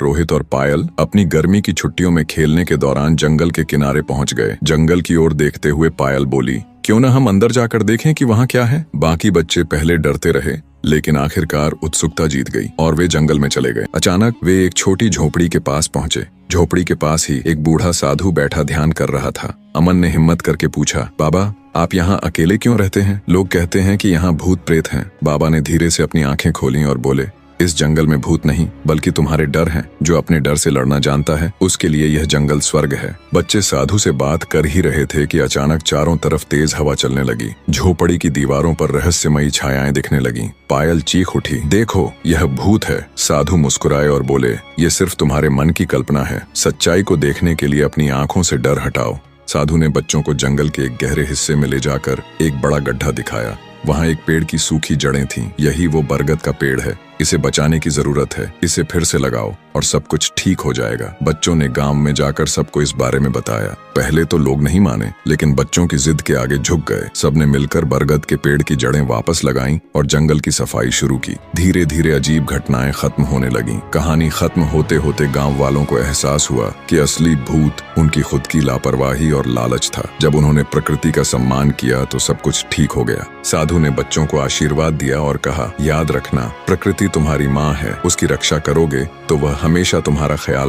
रोहित और पायल अपनी गर्मी की छुट्टियों में खेलने के दौरान जंगल के किनारे पहुंच गए। जंगल की ओर देखते हुए पायल बोली, क्यों न हम अंदर जाकर देखें कि वहाँ क्या है। बाकी बच्चे पहले डरते रहे, लेकिन आखिरकार उत्सुकता जीत गई और वे जंगल में चले गए। अचानक वे एक छोटी झोपड़ी के पास पहुंचे। झोपड़ी के पास ही एक बूढ़ा साधु बैठा ध्यान कर रहा था। अमन ने हिम्मत करके पूछा, बाबा आप यहाँ अकेले क्यों रहते हैं? लोग कहते हैं कि यहाँ भूत प्रेत हैं। बाबा ने धीरे से अपनी आंखें खोली और बोले, इस जंगल में भूत नहीं बल्कि तुम्हारे डर हैं। जो अपने डर से लड़ना जानता है उसके लिए यह जंगल स्वर्ग है। बच्चे साधु से बात कर ही रहे थे कि अचानक चारों तरफ तेज हवा चलने लगी। झोपड़ी की दीवारों पर रहस्यमयी छायाएं दिखने लगी। पायल चीख उठी, देखो यह भूत है। साधु मुस्कुराए और बोले, ये सिर्फ तुम्हारे मन की कल्पना है। सच्चाई को देखने के लिए अपनी आंखों से डर हटाओ। साधु ने बच्चों को जंगल के एक गहरे हिस्से में ले जाकर एक बड़ा गड्ढा दिखाया। वहाँ एक पेड़ की सूखी जड़ें थीं। यही वो बरगद का पेड़ है। इसे बचाने की जरूरत है। इसे फिर से लगाओ और सब कुछ ठीक हो जाएगा। बच्चों ने गांव में जाकर सबको इस बारे में बताया। पहले तो लोग नहीं माने, लेकिन बच्चों की जिद के आगे झुक गए। सबने मिलकर बरगद के पेड़ की जड़ें वापस लगाईं और जंगल की सफाई शुरू की। धीरे धीरे अजीब घटनाएं खत्म होने लगीं। कहानी खत्म होते होते गाँव वालों को एहसास हुआ कि असली भूत उनकी खुद की लापरवाही और लालच था। जब उन्होंने प्रकृति का सम्मान किया तो सब कुछ ठीक हो गया। साधु ने बच्चों को आशीर्वाद दिया और कहा, याद रखना, प्रकृति तुम्हारी माँ है। उसकी रक्षा करोगे तो वह हमेशा तुम्हारा ख्याल